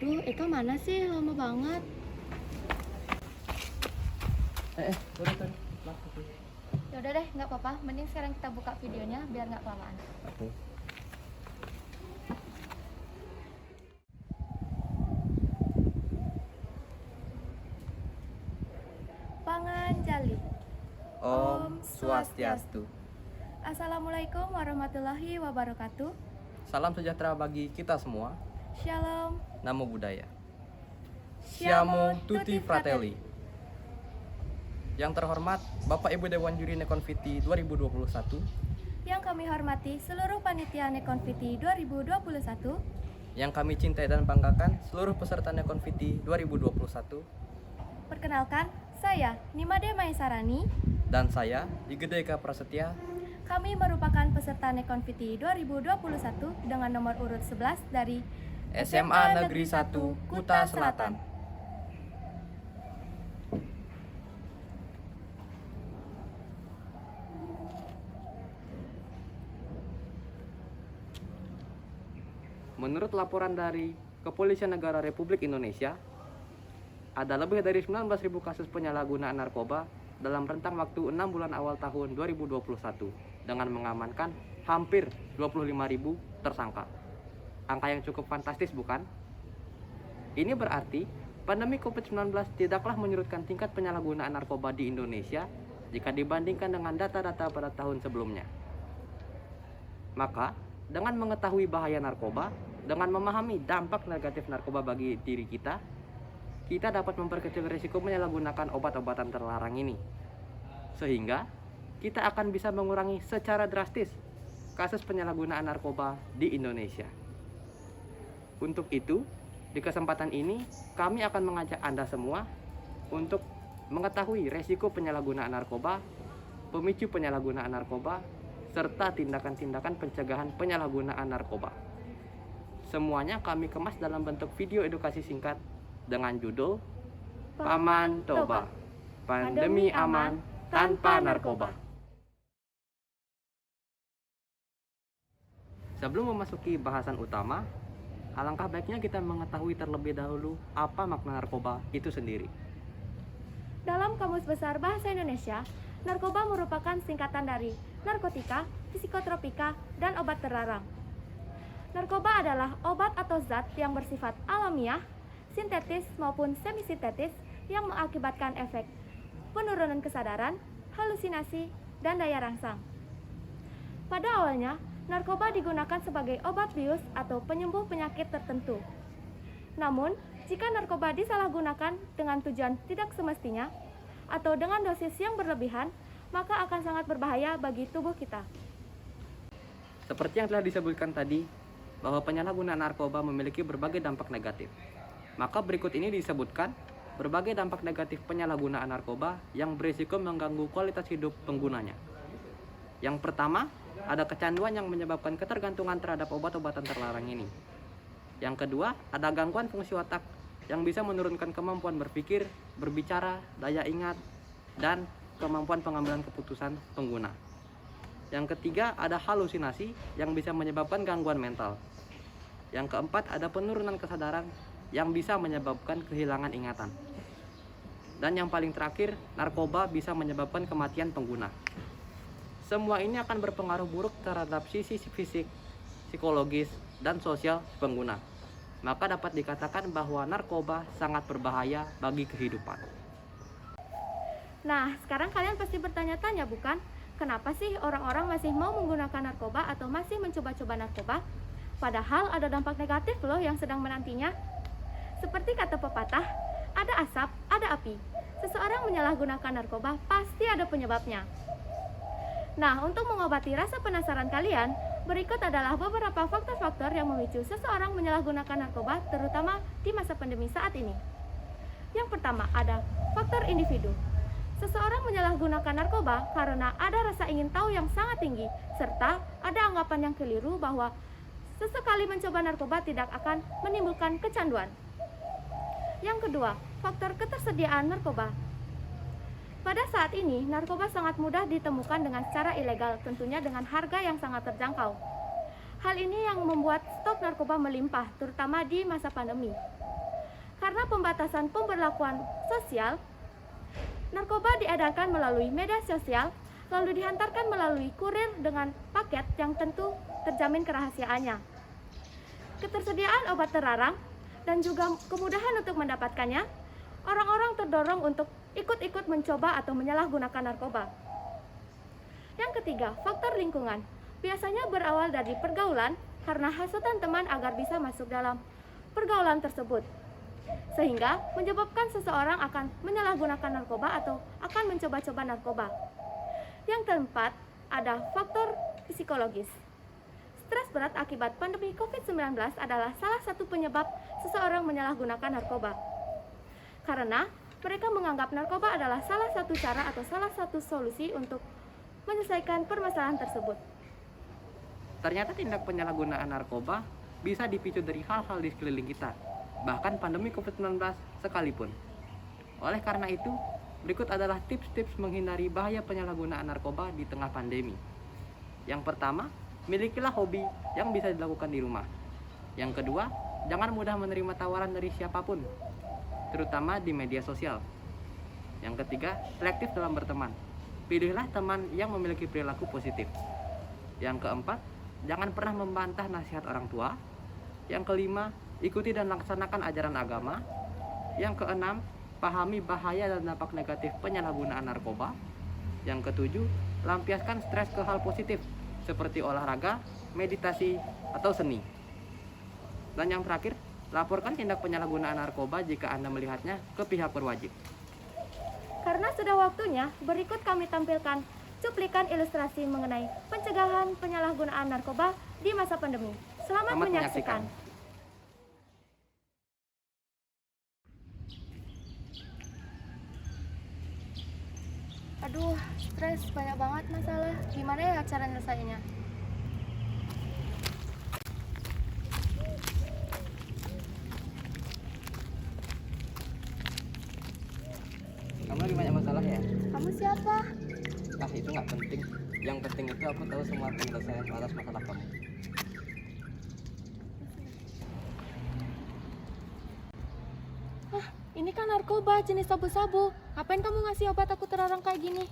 Aduh, Eka mana sih? Lama banget. Turun. Yaudah deh, nggak apa-apa. Mending sekarang kita buka videonya biar nggak kelamaan. Oke. Panganjali. Om Swastiastu. Assalamualaikum warahmatullahi wabarakatuh. Salam sejahtera bagi kita semua. Shalom. Namo Buddhaya. Siamo Tutti Fratelli. Yang terhormat Bapak Ibu Dewan Juri Nekonviti 2021, Yang kami hormati seluruh panitia Nekonviti 2021. yang kami cintai dan banggakan seluruh peserta Nekonviti 2021, Perkenalkan, saya Nimade Maesarani. dan saya Igede Eka Prasetya. Kami merupakan peserta Nekonviti 2021 dengan nomor urut 11 dari SMA Negeri 1 Kuta Selatan. Menurut laporan dari Kepolisian Negara Republik Indonesia, ada lebih dari 19.000 kasus penyalahgunaan narkoba dalam rentang waktu 6 bulan awal tahun 2021 dengan mengamankan hampir 25.000 tersangka. Angka yang cukup fantastis, bukan? Ini berarti pandemi COVID-19 tidaklah menyurutkan tingkat penyalahgunaan narkoba di Indonesia jika dibandingkan dengan data-data pada tahun sebelumnya. Maka, dengan mengetahui bahaya narkoba, dengan memahami dampak negatif narkoba bagi diri kita dapat memperkecil risiko menyalahgunakan obat-obatan terlarang ini. Sehingga, kita akan bisa mengurangi secara drastis kasus penyalahgunaan narkoba di Indonesia. Untuk itu, di kesempatan ini, kami akan mengajak Anda semua untuk mengetahui resiko penyalahgunaan narkoba, pemicu penyalahgunaan narkoba, serta tindakan-tindakan pencegahan penyalahgunaan narkoba. Semuanya kami kemas dalam bentuk video edukasi singkat dengan judul Paman Toba, Pandemi Aman Tanpa Narkoba. Sebelum memasuki bahasan utama, alangkah baiknya kita mengetahui terlebih dahulu apa makna narkoba itu sendiri. Dalam Kamus Besar Bahasa Indonesia, narkoba merupakan singkatan dari narkotika, psikotropika, dan obat terlarang. Narkoba adalah obat atau zat yang bersifat alamiah, sintetis maupun semi-sintetis yang mengakibatkan efek penurunan kesadaran, halusinasi, dan daya rangsang. Pada awalnya, narkoba digunakan sebagai obat bius atau penyembuh penyakit tertentu. Namun, jika narkoba disalahgunakan dengan tujuan tidak semestinya atau dengan dosis yang berlebihan, maka akan sangat berbahaya bagi tubuh kita. Seperti yang telah disebutkan tadi, bahwa penyalahgunaan narkoba memiliki berbagai dampak negatif. Maka berikut ini disebutkan berbagai dampak negatif penyalahgunaan narkoba yang berisiko mengganggu kualitas hidup penggunanya. Yang pertama, ada kecanduan yang menyebabkan ketergantungan terhadap obat-obatan terlarang ini. Yang kedua, ada gangguan fungsi otak yang bisa menurunkan kemampuan berpikir, berbicara, daya ingat, dan kemampuan pengambilan keputusan pengguna. Yang ketiga, ada halusinasi yang bisa menyebabkan gangguan mental. Yang keempat, ada penurunan kesadaran yang bisa menyebabkan kehilangan ingatan. Dan yang paling terakhir, narkoba bisa menyebabkan kematian pengguna. Semua ini akan berpengaruh buruk terhadap sisi fisik, psikologis, dan sosial pengguna. Maka dapat dikatakan bahwa narkoba sangat berbahaya bagi kehidupan. Nah, sekarang kalian pasti bertanya-tanya, bukan? Kenapa sih orang-orang masih mau menggunakan narkoba atau masih mencoba-coba narkoba? Padahal ada dampak negatif loh yang sedang menantinya. Seperti kata pepatah, ada asap, ada api. Seseorang menyalahgunakan narkoba pasti ada penyebabnya. Nah, untuk mengobati rasa penasaran kalian, berikut adalah beberapa faktor-faktor yang memicu seseorang menyalahgunakan narkoba, terutama di masa pandemi saat ini. Yang pertama, ada faktor individu. Seseorang menyalahgunakan narkoba karena ada rasa ingin tahu yang sangat tinggi, serta ada anggapan yang keliru bahwa sesekali mencoba narkoba tidak akan menimbulkan kecanduan. Yang kedua, faktor ketersediaan narkoba. Pada saat ini, narkoba sangat mudah ditemukan dengan cara ilegal, tentunya dengan harga yang sangat terjangkau. Hal ini yang membuat stok narkoba melimpah, terutama di masa pandemi. Karena pembatasan pemberlakuan sosial, narkoba diedarkan melalui media sosial, lalu dihantarkan melalui kurir dengan paket yang tentu terjamin kerahasiaannya. Ketersediaan obat terlarang dan juga kemudahan untuk mendapatkannya, orang-orang terdorong untuk ikut-ikut mencoba atau menyalahgunakan narkoba. Yang ketiga, faktor lingkungan. Biasanya berawal dari pergaulan karena hasutan teman agar bisa masuk dalam pergaulan tersebut, sehingga menyebabkan seseorang akan menyalahgunakan narkoba atau akan mencoba-coba narkoba. Yang keempat, ada faktor psikologis. Stres berat akibat pandemi COVID-19 adalah salah satu penyebab seseorang menyalahgunakan narkoba. Karena mereka menganggap narkoba adalah salah satu cara atau salah satu solusi untuk menyelesaikan permasalahan tersebut. Ternyata tindak penyalahgunaan narkoba bisa dipicu dari hal-hal di sekeliling kita, bahkan pandemi COVID-19 sekalipun. Oleh karena itu, berikut adalah tips-tips menghindari bahaya penyalahgunaan narkoba di tengah pandemi. Yang pertama, milikilah hobi yang bisa dilakukan di rumah. Yang kedua, jangan mudah menerima tawaran dari siapapun, terutama di media sosial. Yang ketiga, selektif dalam berteman. Pilihlah teman yang memiliki perilaku positif. Yang keempat, jangan pernah membantah nasihat orang tua. Yang kelima, ikuti dan laksanakan ajaran agama. Yang keenam, pahami bahaya dan dampak negatif penyalahgunaan narkoba. Yang ketujuh, lampiaskan stres ke hal positif seperti olahraga, meditasi, atau seni. Dan yang terakhir, laporkan tindak penyalahgunaan narkoba jika Anda melihatnya ke pihak berwajib. Karena sudah waktunya, berikut kami tampilkan cuplikan ilustrasi mengenai pencegahan penyalahgunaan narkoba di masa pandemi. Selamat menyaksikan. Aduh, stres, banyak banget masalah. Gimana ya cara nyelesainnya? Kamu lagi banyak masalah ya? Kamu siapa? Ah, itu nggak penting. Yang penting itu aku tahu semua penyelesaian atas masalah kamu. Ini kan narkoba jenis sabu-sabu. Ngapain kamu ngasih obat aku terlarang kayak gini?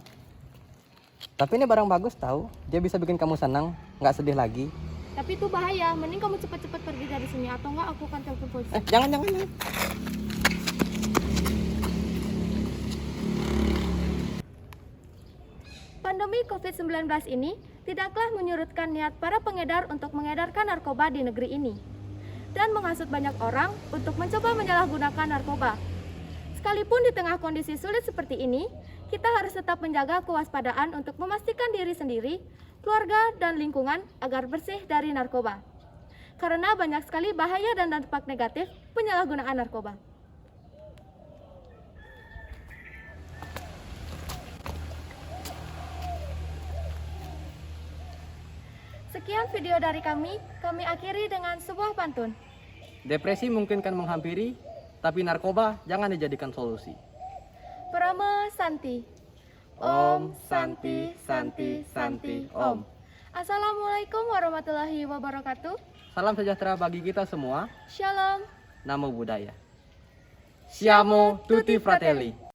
Tapi ini barang bagus tahu. Dia bisa bikin kamu senang, nggak sedih lagi. Tapi itu bahaya. Mending kamu cepat-cepat pergi dari sini atau enggak aku akan telepon polisi. Jangan. Pandemi COVID-19 ini tidaklah menyurutkan niat para pengedar untuk mengedarkan narkoba di negeri ini dan menghasut banyak orang untuk mencoba menyalahgunakan narkoba. Sekalipun di tengah kondisi sulit seperti ini, kita harus tetap menjaga kewaspadaan untuk memastikan diri sendiri, keluarga, dan lingkungan agar bersih dari narkoba. Karena banyak sekali bahaya dan dampak negatif penyalahgunaan narkoba. Sekian video dari kami akhiri dengan sebuah pantun. Depresi mungkin kan menghampiri, tapi narkoba jangan dijadikan solusi. Prama Santi. Om Santi Santi Santi Om. Assalamualaikum warahmatullahi wabarakatuh. Salam sejahtera bagi kita semua. Shalom. Namo Buddhaya. Siamo tutti fratelli.